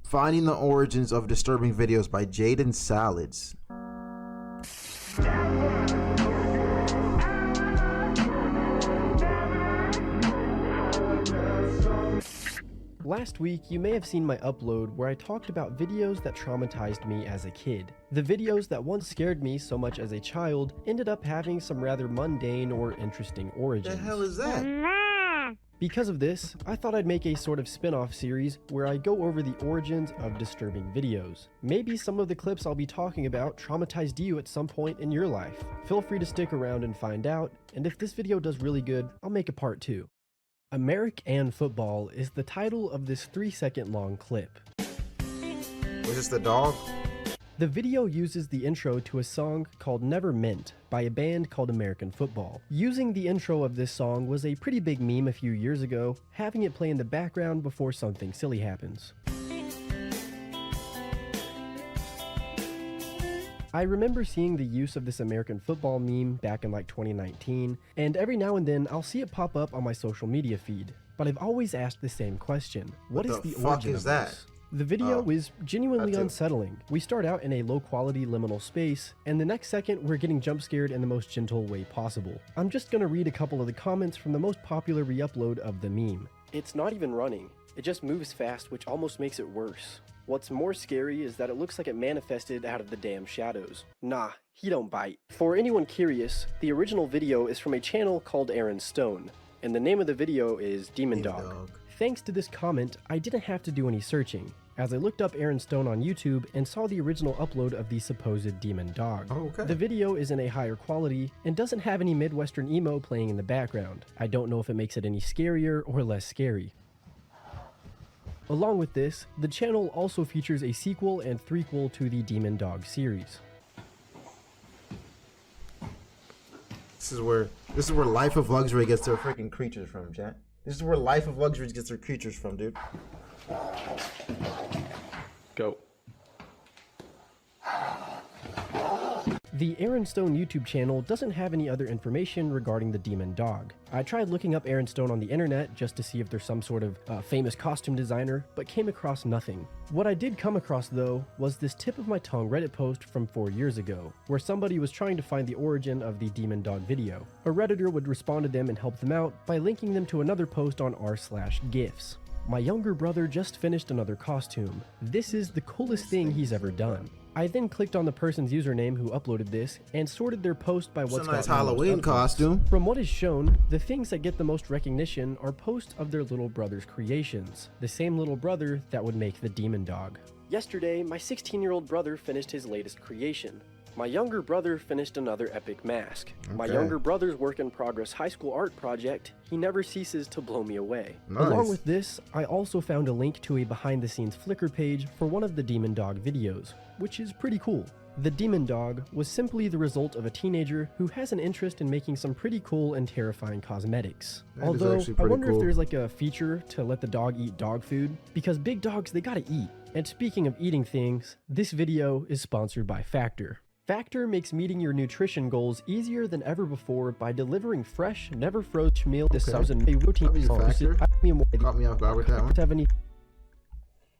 Finding the origins of disturbing videos by Jaden Salads. Last week, you may have seen my upload where I talked about videos that traumatized me as a kid. The videos that once scared me so much as a child ended up having some rather mundane or interesting origins. The hell is that? Because of this, I thought I'd make a sort of spin-off series where I go over the origins of disturbing videos. Maybe some of the clips I'll be talking about traumatized you at some point in your life. Feel free to stick around and find out, and if this video does really good, I'll make a part 2. American Football is the title of this 3-second long clip. Was this the dog? The video uses the intro to a song called Never Meant by a band called American Football. Using the intro of this song was a pretty big meme a few years ago, having it play in the background before something silly happens. I remember seeing the use of this American Football meme back in like 2019, and every now and then I'll see it pop up on my social media feed. But I've always asked the same question. What is the origin of this? The video is genuinely unsettling. We start out in a low quality liminal space, and the next second we're getting jump scared in the most gentle way possible. I'm just gonna read a couple of the comments from the most popular re-upload of the meme. It's not even running. It just moves fast, which almost makes it worse. What's more scary is that it looks like it manifested out of the damn shadows. Nah, he don't bite. For anyone curious, the original video is from a channel called Aaron Stone, and the name of the video is Demon Dog. Thanks to this comment, I didn't have to do any searching, as I looked up Aaron Stone on YouTube and saw the original upload of the supposed Demon Dog. The video is in a higher quality and doesn't have any Midwestern emo playing in the background. I don't know if it makes it any scarier or less scary. Along with this, the channel also features a sequel and threequel to the Demon Dog series. This is where Life of Luxury gets their freaking creatures from, chat. This is where Life of Luxury gets their creatures from, dude. Go. The Aaron Stone YouTube channel doesn't have any other information regarding the Demon Dog. I tried looking up Aaron Stone on the internet just to see if there's some sort of famous costume designer, but came across nothing. What I did come across though was this tip of my tongue Reddit post from 4 years ago, where somebody was trying to find the origin of the Demon Dog video. A Redditor would respond to them and help them out by linking them to another post on r/gifs. My younger brother just finished another costume. This is the coolest thing he's ever done. I then clicked on the person's username who uploaded this and sorted their post by what's got a nice Halloween costume. From what is shown, the things that get the most recognition are posts of their little brother's creations, the same little brother that would make the Demon Dog. Yesterday, my 16-year-old brother finished his latest creation. My younger brother finished another epic mask. My younger brother's work-in-progress high school art project, he never ceases to blow me away. Along with this, I also found a link to a behind-the-scenes Flickr page for one of the Demon Dog videos, which is pretty cool. The Demon Dog was simply the result of a teenager who has an interest in making some pretty cool and terrifying cosmetics. Although, I wonder if there's like a feature to let the dog eat dog food, because big dogs, they gotta eat. And speaking of eating things, this video is sponsored by Factor. Factor makes meeting your nutrition goals easier than ever before by delivering fresh, never frozen meal. This sounds a routine. Caught me off guard with that one.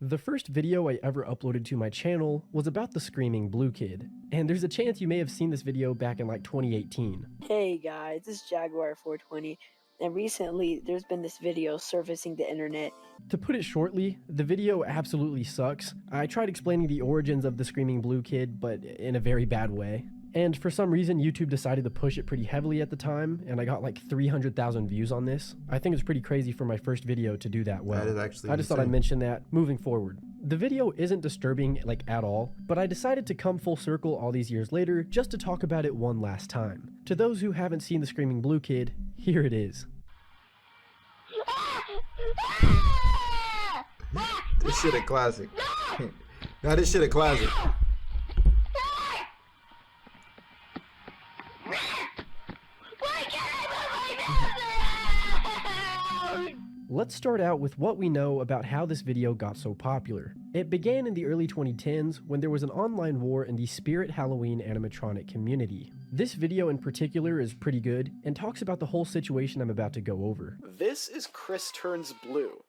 The first video I ever uploaded to my channel was about the Screaming Blue Kid, and there's a chance you may have seen this video back in like 2018. Hey guys, this is Jaguar420, and recently there's been this video surfacing the internet. To put it shortly, the video absolutely sucks. I tried explaining the origins of the Screaming Blue Kid, but in a very bad way. And for some reason, YouTube decided to push it pretty heavily at the time, and I got like 300,000 views on this. I think it's pretty crazy for my first video to do that well. That is actually I just thought I'd mention that moving forward. The video isn't disturbing like at all, but I decided to come full circle all these years later just to talk about it one last time. To those who haven't seen the Screaming Blue Kid, here it is. This shit a classic. Now this shit a classic. Let's start out with what we know about how this video got so popular. It began in the early 2010s when there was an online war in the Spirit Halloween animatronic community. This video in particular is pretty good and talks about the whole situation I'm about to go over. This is Chris Turns Blue,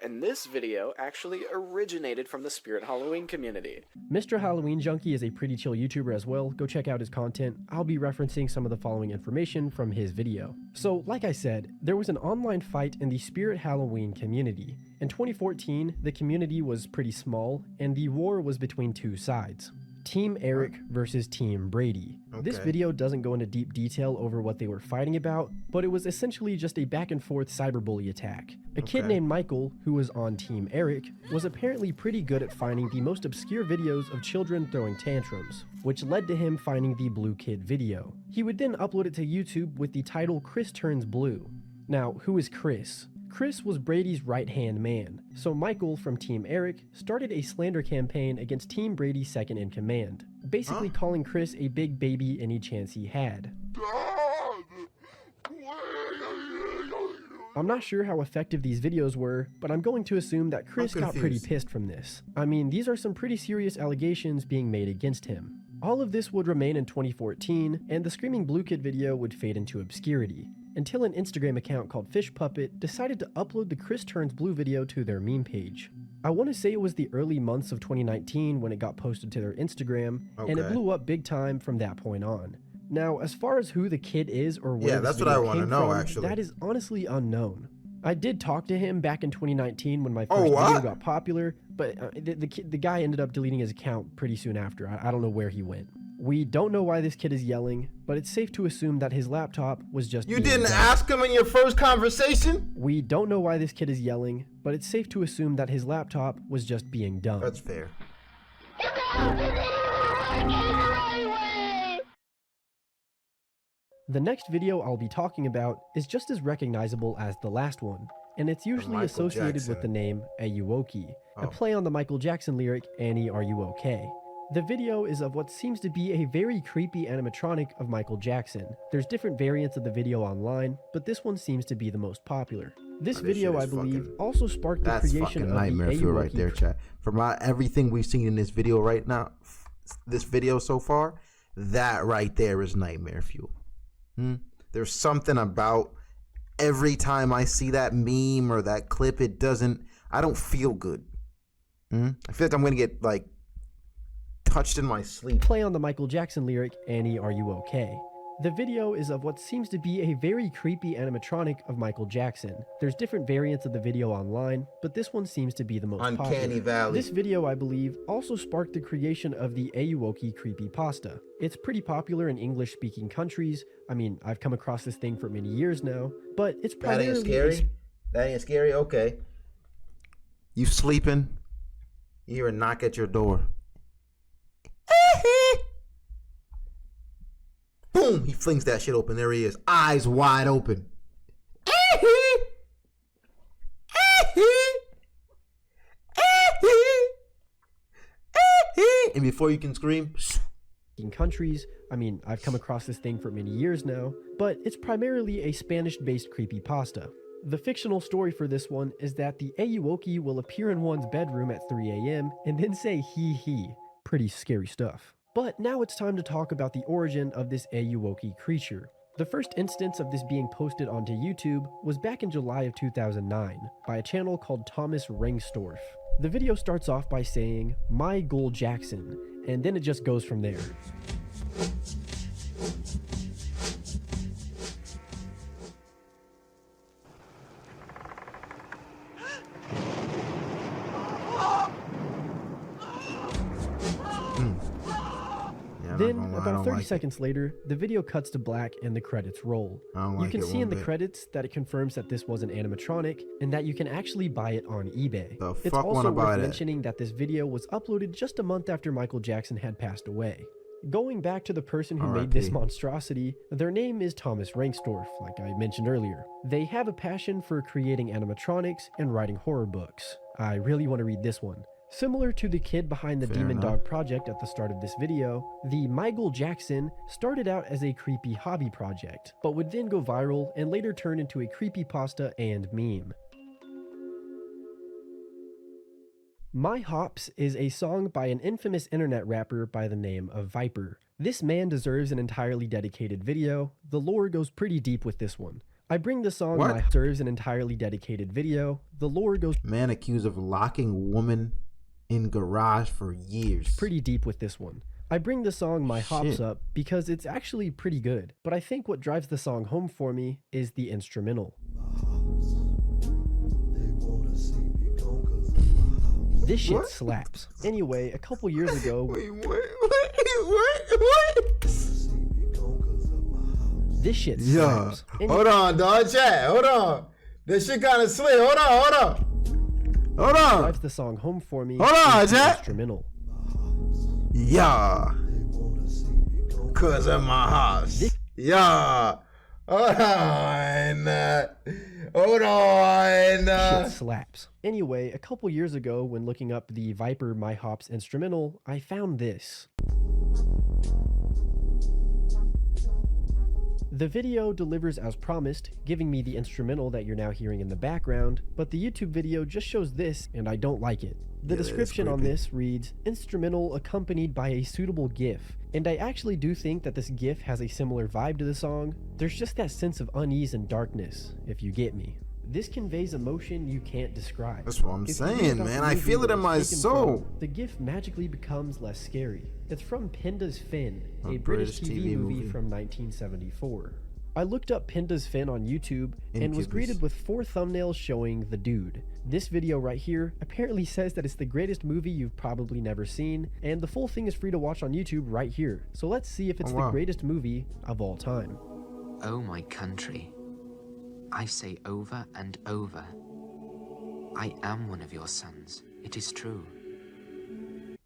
And this video actually originated from the Spirit Halloween community. Mr. Halloween Junkie is a pretty chill YouTuber as well. Go check out his content. I'll be referencing some of the following information from his video. So, like I said, there was an online fight in the Spirit Halloween community. In 2014, the community was pretty small, and the war was between two sides. Team Eric versus Team Brady. This video doesn't go into deep detail over what they were fighting about, but it was essentially just a back and forth cyberbully attack. A kid named Michael, who was on Team Eric, was apparently pretty good at finding the most obscure videos of children throwing tantrums, which led to him finding the Blue Kid video. He would then upload it to YouTube with the title Chris Turns Blue. Now, who is Chris? Chris was Brady's right-hand man, so Michael from Team Eric started a slander campaign against Team Brady's second in command, basically calling Chris a big baby any chance he had. I'm not sure how effective these videos were, but I'm going to assume that Chris got pretty pissed from this. I mean, these are some pretty serious allegations being made against him. All of this would remain in 2014, and the Screaming Blue Kid video would fade into obscurity, until an Instagram account called Fish Puppet decided to upload the Chris Turns Blue video to their meme page. I want to say it was the early months of 2019 when it got posted to their Instagram, and it blew up big time from that point on. Now, as far as who the kid is or where this video came from, that is honestly unknown. I did talk to him back in 2019 when my first video got popular, but the guy ended up deleting his account pretty soon after. I don't know where he went. We don't know why this kid is yelling, but it's safe to assume that his laptop was just You didn't ask him in your first conversation? We don't know why this kid is yelling, but it's safe to assume that his laptop was just being dumb. That's fair. The next video I'll be talking about is just as recognizable as the last one, and it's usually associated with the name Aoki, a play on the Michael Jackson lyric, Annie, Are You Okay? The video is of what seems to be a very creepy animatronic of Michael Jackson. There's different variants of the video online, but this one seems to be the most popular. This video, I believe, also sparked the creation of the Aoki right there, chat. From everything we've seen in this video right now, this video so far, that right there is nightmare fuel. There's something about every time I see that meme or that clip, I don't feel good. I feel like I'm gonna get like touched in my sleep. Play on the Michael Jackson lyric, Annie, Are You Okay? The video is of what seems to be a very creepy animatronic of Michael Jackson. There's different variants of the video online, but this one seems to be the most popular. Uncanny Valley. This video, I believe, also sparked the creation of the Aoki creepypasta. It's pretty popular in English-speaking countries. I mean, I've come across this thing for many years now, but it's primarily... That ain't scary? That ain't scary? Okay. You sleeping? You hear a knock at your door. Boom! He flings that shit open. There he is. Eyes wide open. And before you can scream... In countries, I mean, I've come across this thing for many years now, but it's primarily a Spanish-based creepypasta. The fictional story for this one is that the Aoki will appear in one's bedroom at 3 a.m. and then say he. Pretty scary stuff. But now it's time to talk about the origin of this Aoki creature. The first instance of this being posted onto YouTube was back in July of 2009 by a channel called Thomas Rengstorff. The video starts off by saying, "My Goal Jackson," and then it just goes from there. Then, about 30 seconds later, the video cuts to black and the credits roll. You can see in the credits that it confirms that this was an animatronic and that you can actually buy it on eBay. It's also worth mentioning that this video was uploaded just a month after Michael Jackson had passed away. Going back to the person who made this monstrosity, their name is Thomas Rengstorff, like I mentioned earlier. They have a passion for creating animatronics and writing horror books. I really want to read this one. Similar to the kid behind the Demon Dog project at the start of this video, the Michael Jackson started out as a creepy hobby project, but would then go viral and later turn into a creepypasta and meme. My Hops is a song by an infamous internet rapper by the name of Viper. This man deserves an entirely dedicated video. The lore goes pretty deep with this one. I bring the song What? My serves an entirely dedicated video. The lore goes Man accused of locking woman in garage for years. pretty deep with this one. I bring the song My Hops Shit. up because it's actually pretty good, but I think what drives the song home for me is the instrumental. This shit What? slaps. Anyway, a couple years ago, Wait, what? this shit Yeah. slaps. Hold on, dog. Chat. Hold on. This shit kind of slick. Hold on. Drives the song home for me Hold on, is the Jack. instrumental. Yeah. Cause of my house. Yeah. Hold on. Hold on. Shit slaps. Anyway, a couple years ago when looking up the Viper My Hops instrumental, I found this. The video delivers as promised, giving me the instrumental that you're now hearing in the background, but the YouTube video just shows this and I don't like it. The Yeah, that's description on creepy. this reads, instrumental accompanied by a suitable GIF. And I actually do think that this GIF has a similar vibe to the song. There's just that sense of unease and darkness, if you get me. This conveys emotion you can't describe. That's what I'm If you read saying, about man. the I movie feel it where in my it's taken soul. from, the GIF magically becomes less scary. It's from Pinda's Fin, a A British British TV TV movie movie. from 1974. I looked up Pinda's Fin on YouTube and was Incubus. greeted with 4 thumbnails showing the dude. This video right here apparently says that it's the greatest movie you've probably never seen, and the full thing is free to watch on YouTube right here. So let's see if it's Oh, the wow. greatest movie of all time. Oh, my country, I say over and over, I am one of your sons. It is true.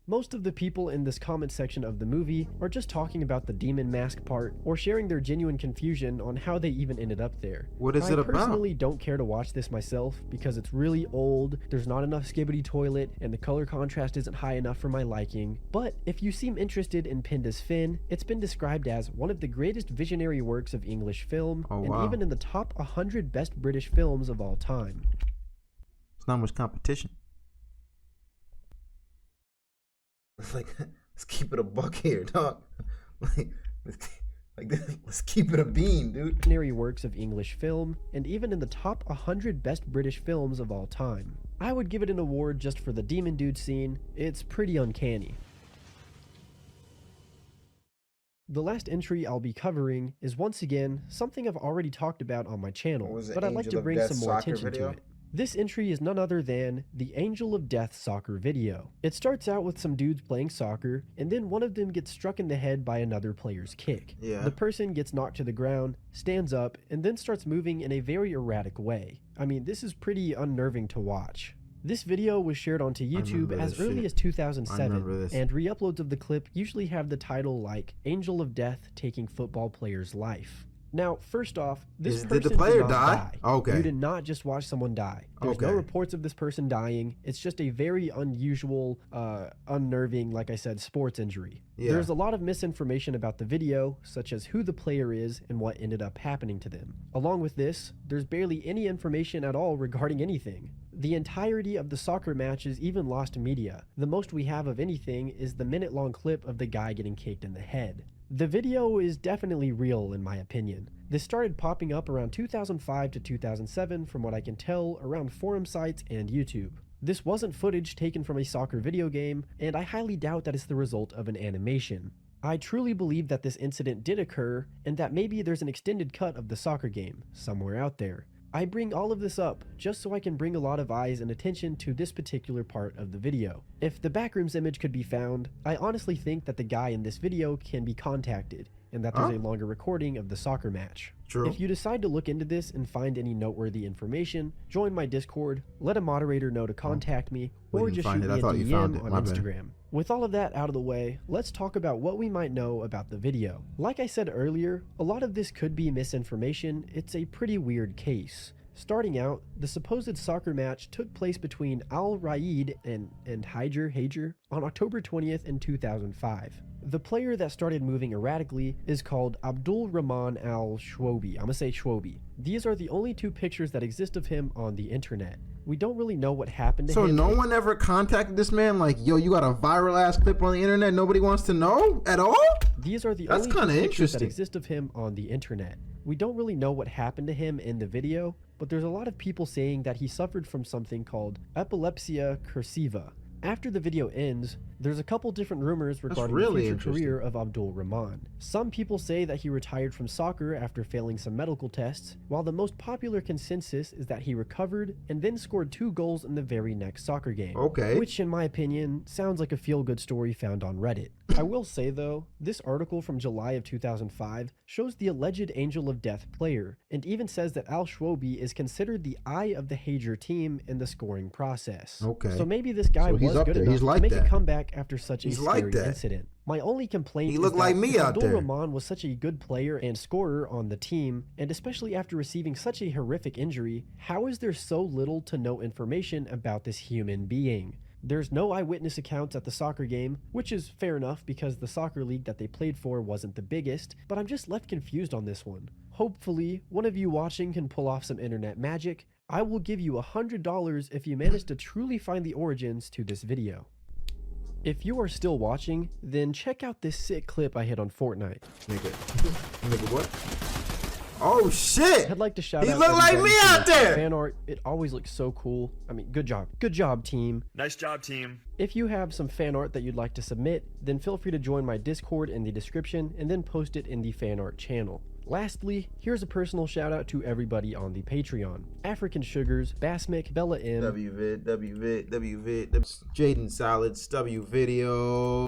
Most of the people in this comment section of the movie are just talking about the demon mask part or sharing their genuine confusion on how they even ended up there. What is it I about? personally don't care to watch this myself because it's really old, there's not enough skibbity toilet, and the color contrast isn't high enough for my liking. But if you seem interested in Pinda's Fin, it's been described as one of the greatest visionary works of English film, Oh, and wow. even in the top 100 best British films of all time. It's not much competition. It's like, let's keep it a buck here, dog. Let's keep it a bean, dude. Visionary works of English film, and even in the top 100 best British films of all time. I would give it an award just for the demon dude scene. It's pretty uncanny. The last entry I'll be covering is once again something I've already talked about on my channel, What was it, but I'd like Angel to of bring Death some more soccer attention video? to it. This entry is none other than the Angel of Death soccer video. It starts out with some dudes playing soccer, and then one of them gets struck in the head by another player's kick. Yeah. The person gets knocked to the ground, stands up, and then starts moving in a very erratic way. I mean, this is pretty unnerving to watch. This video was shared onto YouTube remember as this early shit. as 2007, I remember this. and re-uploads of the clip usually have the title like Angel of Death taking football player's life. Now, first off, this Did person the player did not die? Okay. You did not just watch someone die. There's no Okay. reports of this person dying. It's just a very unusual, unnerving, like I said, sports injury. Yeah. There's a lot of misinformation about the video, such as who the player is and what ended up happening to them. Along with this, there's barely any information at all regarding anything. The entirety of the soccer match is even lost media. The most we have of anything is the minute-long clip of the guy getting kicked in the head. The video is definitely real in my opinion. This started popping up around 2005 to 2007 from what I can tell around forum sites and YouTube. This wasn't footage taken from a soccer video game, and I highly doubt that it's the result of an animation. I truly believe that this incident did occur, and that maybe there's an extended cut of the soccer game somewhere out there. I bring all of this up just so I can bring a lot of eyes and attention to this particular part of the video. If the backrooms image could be found, I honestly think that the guy in this video can be contacted, and that there's a longer recording of the soccer match. True. If you decide to look into this and find any noteworthy information, join my Discord, let a moderator know to contact me, We or didn't just find shoot it. I me a thought you found DM it. on My bad. Instagram. With all of that out of the way, let's talk about what we might know about the video. Like I said earlier, a lot of this could be misinformation. It's a pretty weird case. Starting out, the supposed soccer match took place between Al Raid and Hager on October 20th in 2005. The player that started moving erratically is called Abdul Rahman Al Shwobi. I'm gonna say Shwobi. These are the only 2 pictures that exist of him on the internet. We don't really know what happened to So him. no one ever contacted this man like, yo, you got a viral ass clip on the internet nobody wants to know at all? These are the That's only 2 kinda pictures that interesting. exist of him on the internet. We don't really know what happened to him in the video, but there's a lot of people saying that he suffered from something called epilepsia cursiva. After the video ends, there's a couple different rumors regarding the future career of Abdul Rahman. Some people say that he retired from soccer after failing some medical tests, while the most popular consensus is that he recovered and then scored 2 goals in the very next soccer game. Okay. Which, in my opinion, sounds like a feel-good story found on Reddit. I will say though, this article from July of 2005 shows the alleged Angel of Death player, and even says that Al-Shwobi is considered the eye of the Hager team in the scoring process. Okay. So maybe this guy was good enough to make a comeback after such a scary incident. My only complaint is that Abdul Rahman was such a good player and scorer on the team, and especially after receiving such a horrific injury, how is there so little to no information about this human being? There's no eyewitness accounts at the soccer game, which is fair enough because the soccer league that they played for wasn't the biggest, but I'm just left confused on this one. Hopefully, one of you watching can pull off some internet magic. I will give you $100 if you manage to truly find the origins to this video. If you are still watching, then check out this sick clip I hit on Fortnite. Nigga what? Oh shit! I'd like to shout out. He look like me out there! Fan art, it always looks so cool. I mean, good job. Good job, team. Nice job, team. If you have some fan art that you'd like to submit, then feel free to join my Discord in the description and then post it in the fan art channel. Lastly, here's a personal shout out to everybody on the Patreon. African Sugars, Basmic, Bella M, WVid, Jaden Solids, W Video.